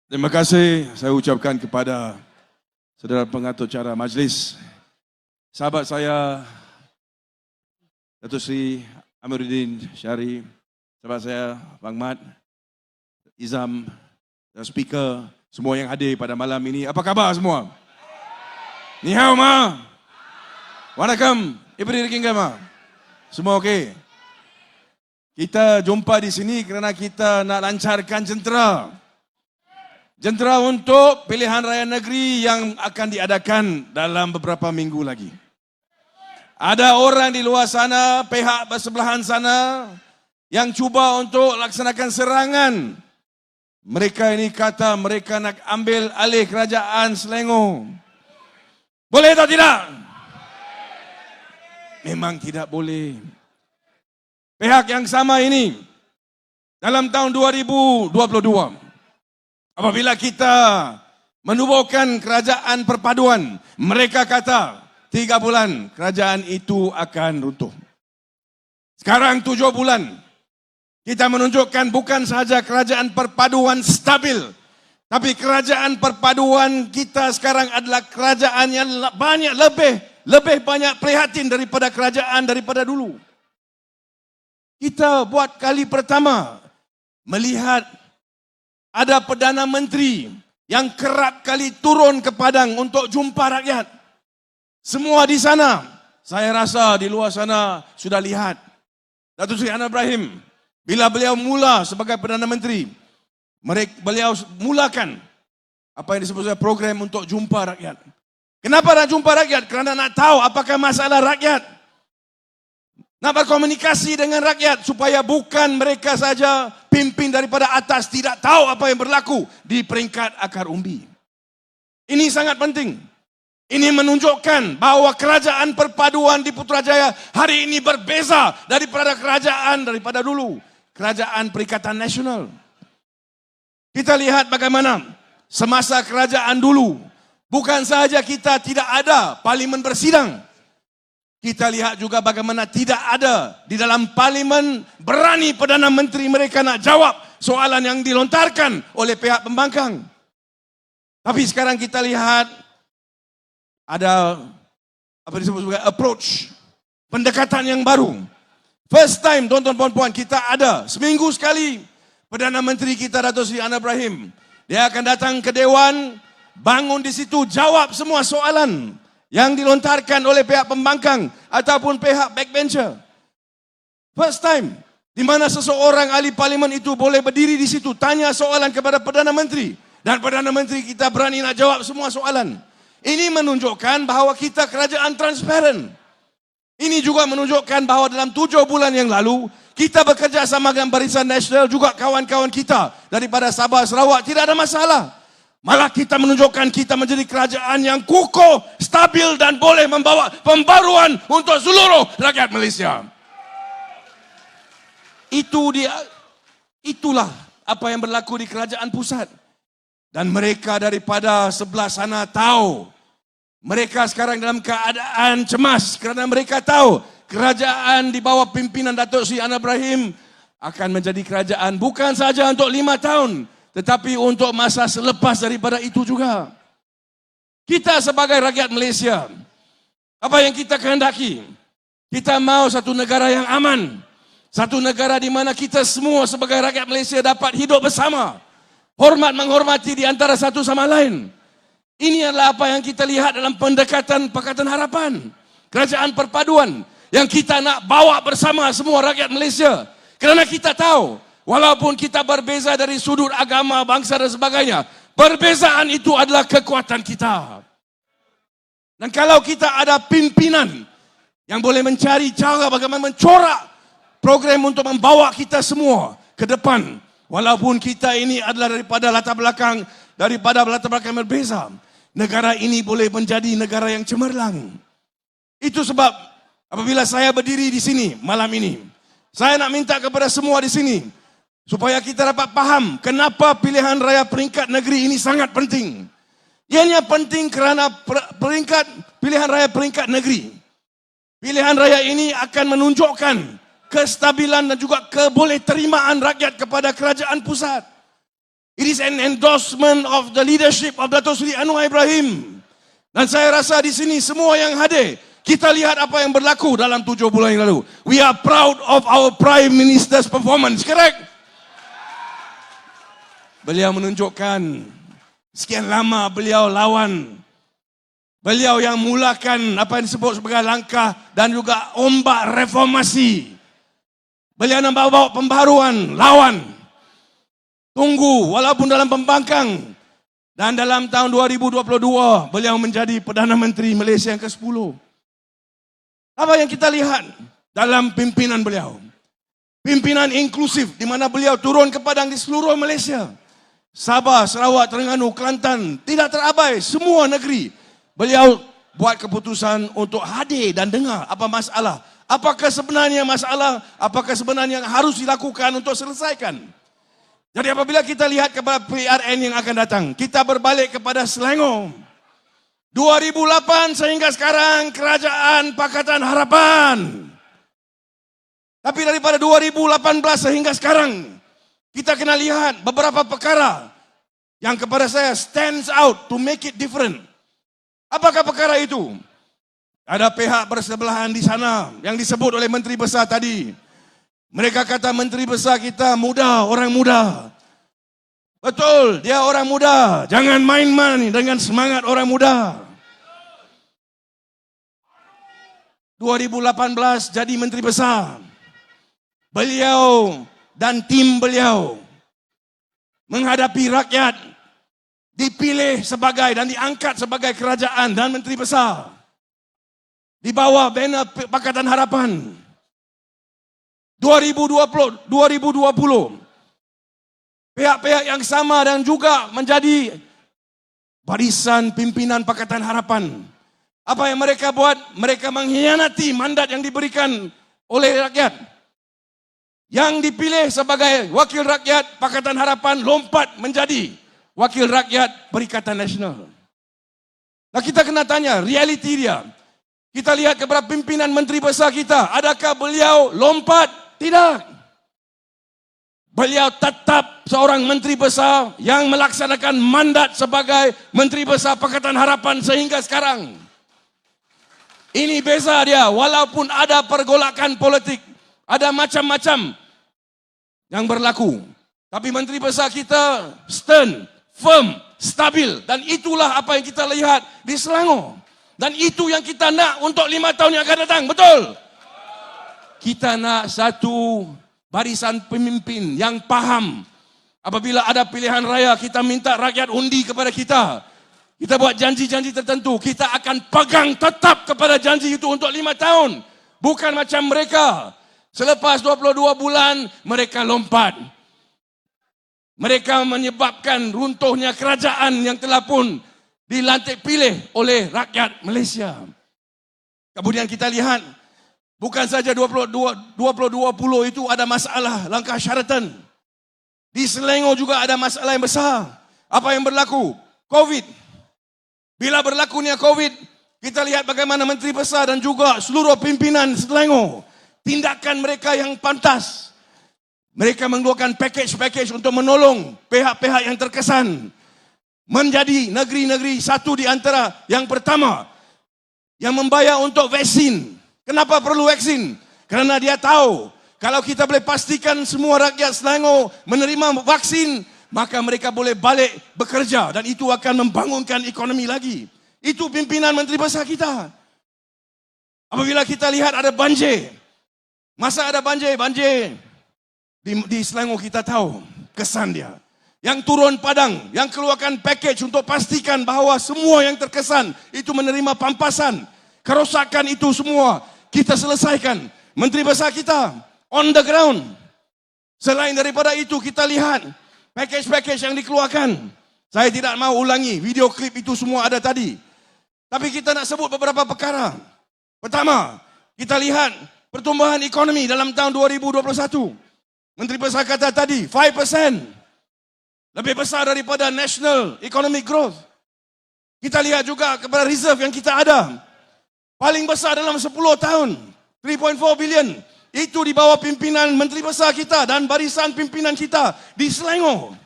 Terima kasih saya ucapkan kepada saudara pengatur acara majlis, sahabat saya Datuk Seri Amiruddin Syari, sahabat saya Bang Mat, Izam, dan speaker, semua yang hadir pada malam ini. Apa khabar semua? Ni hao ma? Waalaikum. Ibri riking ma? Semua okey? Kita jumpa di sini kerana kita nak lancarkan jentera. Jentera untuk pilihan raya negeri yang akan diadakan dalam beberapa minggu lagi. Ada orang di luar sana, pihak bersebelahan sana yang cuba untuk laksanakan serangan. Mereka ini kata mereka nak ambil alih kerajaan Selangor. Boleh atau tidak? Memang tidak boleh. Pihak yang sama ini dalam tahun 2022 apabila kita menubuhkan kerajaan perpaduan, mereka kata 3 bulan kerajaan itu akan runtuh. Sekarang 7 bulan, kita menunjukkan bukan sahaja kerajaan perpaduan stabil, tapi kerajaan perpaduan kita sekarang adalah kerajaan yang banyak lebih banyak prihatin daripada kerajaan daripada dulu. Kita buat kali pertama melihat ada Perdana Menteri yang kerap kali turun ke Padang untuk jumpa rakyat. Semua di sana, saya rasa di luar sana sudah lihat. Datuk Seri Anwar Ibrahim, bila beliau mula sebagai Perdana Menteri, beliau mulakan apa yang disebut sebagai program untuk jumpa rakyat. Kenapa nak jumpa rakyat? Kerana nak tahu apakah masalah rakyat. Nak berkomunikasi dengan rakyat supaya bukan mereka saja pimpin daripada atas tidak tahu apa yang berlaku di peringkat akar umbi. Ini sangat penting. Ini menunjukkan bahawa kerajaan perpaduan di Putrajaya hari ini berbeza daripada kerajaan daripada dulu. Kerajaan Perikatan Nasional. Kita lihat bagaimana semasa kerajaan dulu, bukan sahaja kita tidak ada parlimen bersidang. Kita lihat juga bagaimana tidak ada di dalam parlimen berani Perdana Menteri mereka nak jawab soalan yang dilontarkan oleh pihak pembangkang. Tapi sekarang kita lihat ada apa disebut sebagai approach, pendekatan yang baru. First time tuan-tuan puan-puan kita ada seminggu sekali Perdana Menteri kita Datuk Seri Anwar Ibrahim. Dia akan datang ke Dewan, bangun di situ, jawab semua soalan yang dilontarkan oleh pihak pembangkang ataupun pihak backbencher. First time di mana seseorang ahli parlimen itu boleh berdiri di situ tanya soalan kepada Perdana Menteri dan Perdana Menteri kita berani nak jawab semua soalan. Ini menunjukkan bahawa kita kerajaan transparan. Ini juga menunjukkan bahawa dalam 7 bulan yang lalu kita bekerjasama dengan Barisan Nasional juga kawan-kawan kita daripada Sabah Sarawak tidak ada masalah. Malah kita menunjukkan kita menjadi kerajaan yang kukuh, stabil dan boleh membawa pembaruan untuk seluruh rakyat Malaysia. Itulah apa yang berlaku di kerajaan pusat. Dan mereka daripada sebelah sana tahu. Mereka sekarang dalam keadaan cemas kerana mereka tahu kerajaan di bawah pimpinan Datuk Seri Anwar Ibrahim akan menjadi kerajaan bukan saja untuk 5 tahun. Tetapi untuk masa selepas daripada itu juga. Kita sebagai rakyat Malaysia, apa yang kita kehendaki? Kita mahu satu negara yang aman. Satu negara di mana kita semua sebagai rakyat Malaysia dapat hidup bersama. Hormat menghormati di antara satu sama lain. Ini adalah apa yang kita lihat dalam pendekatan Pakatan Harapan. Kerajaan perpaduan yang kita nak bawa bersama semua rakyat Malaysia. Kerana kita tahu, walaupun kita berbeza dari sudut agama, bangsa dan sebagainya, perbezaan itu adalah kekuatan kita. Dan kalau kita ada pimpinan yang boleh mencari cara bagaimana mencorak program untuk membawa kita semua ke depan, walaupun kita ini adalah daripada latar belakang berbeza, negara ini boleh menjadi negara yang cemerlang. Itu sebab apabila saya berdiri di sini malam ini, saya nak minta kepada semua di sini supaya kita dapat faham kenapa pilihan raya peringkat negeri ini sangat penting. Ianya penting kerana pilihan raya peringkat negeri. Pilihan raya ini akan menunjukkan kestabilan dan juga kebolehterimaan rakyat kepada kerajaan pusat. It is an endorsement of the leadership of Dato' Seri Anwar Ibrahim. Dan saya rasa di sini semua yang hadir, kita lihat apa yang berlaku dalam 7 bulan yang lalu. We are proud of our Prime Minister's performance, correct? Beliau menunjukkan sekian lama beliau lawan. Beliau yang mulakan apa yang disebut sebagai langkah dan juga ombak reformasi. Beliau yang bawa pembaruan, lawan. Tunggu, walaupun dalam pembangkang. Dan dalam tahun 2022, beliau menjadi Perdana Menteri Malaysia yang ke-10. Apa yang kita lihat dalam pimpinan beliau? Pimpinan inklusif, di mana beliau turun ke padang di seluruh Malaysia. Sabah, Sarawak, Terengganu, Kelantan, tidak terabai, semua negeri. Beliau buat keputusan untuk hadir dan dengar apa masalah. Apakah sebenarnya masalah, apakah sebenarnya yang harus dilakukan untuk selesaikan. Jadi apabila kita lihat kepada PRN yang akan datang, kita berbalik kepada Selangor. 2008 sehingga sekarang Kerajaan Pakatan Harapan. Tapi daripada 2018 sehingga sekarang, kita kena lihat beberapa perkara yang kepada saya stands out to make it different. Apakah perkara itu? Ada pihak bersebelahan di sana yang disebut oleh Menteri Besar tadi. Mereka kata Menteri Besar kita muda, orang muda. Betul, dia orang muda. Jangan main-main dengan semangat orang muda. 2018 jadi Menteri Besar. Beliau dan tim beliau menghadapi rakyat, dipilih sebagai dan diangkat sebagai kerajaan dan Menteri Besar. Di bawah banner Pakatan Harapan. 2020, pihak-pihak yang sama dan juga menjadi barisan pimpinan Pakatan Harapan. Apa yang mereka buat? Mereka mengkhianati mandat yang diberikan oleh rakyat. Yang dipilih sebagai wakil rakyat Pakatan Harapan lompat menjadi wakil rakyat Perikatan Nasional. Nah, kita kena tanya realiti dia. Kita lihat kepada pimpinan Menteri Besar kita, adakah beliau lompat? Tidak. Beliau tetap seorang Menteri Besar yang melaksanakan mandat sebagai Menteri Besar Pakatan Harapan sehingga sekarang. Ini beza dia, walaupun ada pergolakan politik, ada macam-macam yang berlaku. Tapi Menteri Besar kita stern, firm, stabil. Dan itulah apa yang kita lihat di Selangor. Dan itu yang kita nak untuk 5 tahun yang akan datang, betul? Kita nak satu barisan pemimpin yang faham. Apabila ada pilihan raya, kita minta rakyat undi kepada kita. Kita buat janji-janji tertentu. Kita akan pegang tetap kepada janji itu untuk 5 tahun. Bukan macam mereka. Selepas 22 bulan, mereka lompat. Mereka menyebabkan runtuhnya kerajaan yang telah pun dilantik pilih oleh rakyat Malaysia. Kemudian kita lihat, bukan saja 2020 itu ada masalah langkah syaratan. Di Selangor juga ada masalah yang besar. Apa yang berlaku? COVID. Bila berlakunya COVID, kita lihat bagaimana Menteri Besar dan juga seluruh pimpinan Selangor, tindakan mereka yang pantas. Mereka mengeluarkan package untuk menolong pihak-pihak yang terkesan. Menjadi negeri-negeri satu di antara yang pertama yang membayar untuk vaksin. Kenapa perlu vaksin? Kerana dia tahu kalau kita boleh pastikan semua rakyat Selangor menerima vaksin, maka mereka boleh balik bekerja dan itu akan membangunkan ekonomi lagi. Itu pimpinan Menteri Besar kita. Apabila kita lihat ada banjir, masa ada banjir di Selangor kita tahu kesan dia. Yang turun padang, yang keluarkan package untuk pastikan bahawa semua yang terkesan itu menerima pampasan. Kerosakan itu semua kita selesaikan. Menteri Besar kita on the ground. Selain daripada itu kita lihat package-package yang dikeluarkan. Saya tidak mau ulangi, video klip itu semua ada tadi. Tapi kita nak sebut beberapa perkara. Pertama, kita lihat pertumbuhan ekonomi dalam tahun 2021. Menteri Besar kata tadi 5%. Lebih besar daripada national economic growth. Kita lihat juga kepada reserve yang kita ada. Paling besar dalam 10 tahun. 3.4 billion. Itu di bawah pimpinan Menteri Besar kita dan barisan pimpinan kita di Selangor.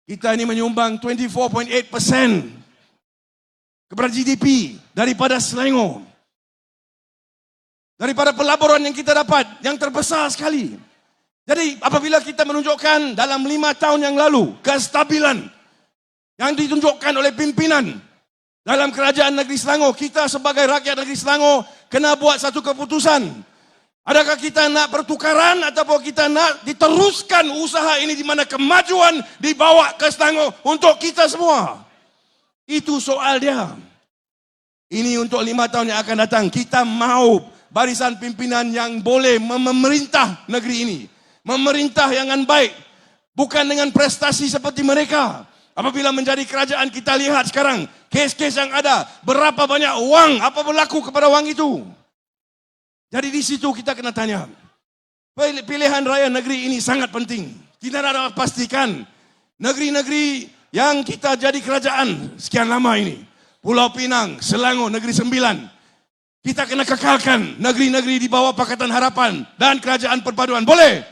Kita ini menyumbang 24.8% kepada GDP daripada Selangor. Daripada pelaburan yang kita dapat, yang terbesar sekali. Jadi apabila kita menunjukkan dalam 5 tahun yang lalu, kestabilan yang ditunjukkan oleh pimpinan dalam kerajaan negeri Selangor, kita sebagai rakyat negeri Selangor kena buat satu keputusan. Adakah kita nak pertukaran ataupun kita nak diteruskan usaha ini di mana kemajuan dibawa ke Selangor untuk kita semua? Itu soal dia. Ini untuk 5 tahun yang akan datang. Kita mau barisan pimpinan yang boleh memerintah negeri ini. Memerintah yang baik. Bukan dengan prestasi seperti mereka. Apabila menjadi kerajaan, kita lihat sekarang kes-kes yang ada. Berapa banyak wang, apa berlaku kepada wang itu. Jadi di situ kita kena tanya. Pilihan raya negeri ini sangat penting. Kita nak pastikan negeri-negeri yang kita jadi kerajaan sekian lama ini. Pulau Pinang, Selangor, Negeri Sembilan. Kita kena kekalkan negeri-negeri di bawah Pakatan Harapan dan Kerajaan Perpaduan. Boleh?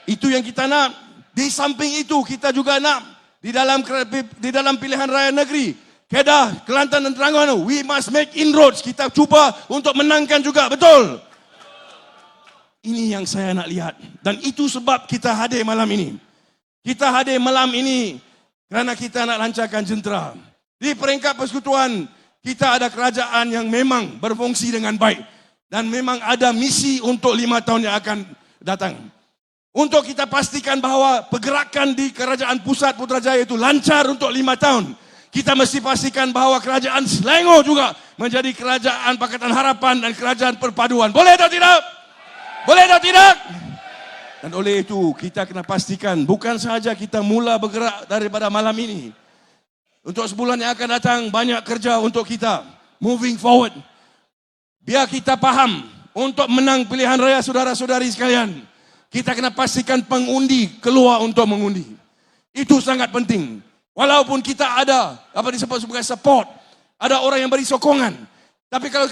Itu yang kita nak. Di samping itu kita juga nak di dalam pilihan raya negeri Kedah, Kelantan dan Terengganu, we must make inroads. Kita cuba untuk menangkan juga. Betul? Ini yang saya nak lihat. Dan itu sebab kita hadir malam ini. Kita hadir malam ini kerana kita nak lancarkan jentera. Di peringkat persekutuan, kita ada kerajaan yang memang berfungsi dengan baik. Dan memang ada misi untuk 5 tahun yang akan datang. Untuk kita pastikan bahawa pergerakan di kerajaan pusat Putrajaya itu lancar untuk 5 tahun. Kita mesti pastikan bahawa kerajaan Selangor juga menjadi kerajaan Pakatan Harapan dan kerajaan perpaduan. Boleh atau tidak? Boleh atau tidak? Dan oleh itu kita kena pastikan bukan sahaja kita mula bergerak daripada malam ini. Untuk sebulan yang akan datang banyak kerja untuk kita. Moving forward. Biar kita faham untuk menang pilihan raya saudara-saudari sekalian. Kita kena pastikan pengundi keluar untuk mengundi. Itu sangat penting. Walaupun kita ada apa disebut sebagai support. Ada orang yang beri sokongan. Tapi kalau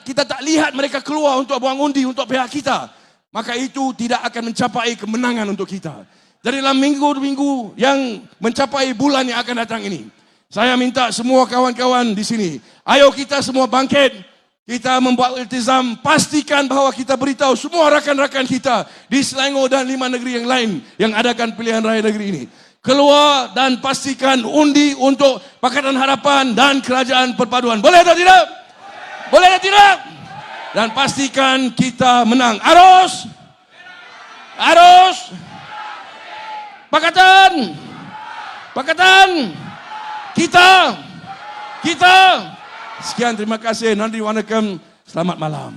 kita tak lihat mereka keluar untuk buang undi untuk pihak kita. Maka itu tidak akan mencapai kemenangan untuk kita. Jadi dalam minggu-minggu yang mencapai bulan yang akan datang ini. Saya minta semua kawan-kawan di sini, ayo kita semua bangkit, kita membuat iltizam, pastikan bahawa kita beritahu semua rakan-rakan kita di Selangor dan 5 negeri yang lain yang adakan pilihan raya negeri ini. Keluar dan pastikan undi untuk Pakatan Harapan dan Kerajaan Perpaduan. Boleh atau tidak? Boleh atau tidak? Dan pastikan kita menang. Arus! Arus! Pakatan! Pakatan! Kita. Sekian, terima kasih. Nandri Wanakam. Selamat malam.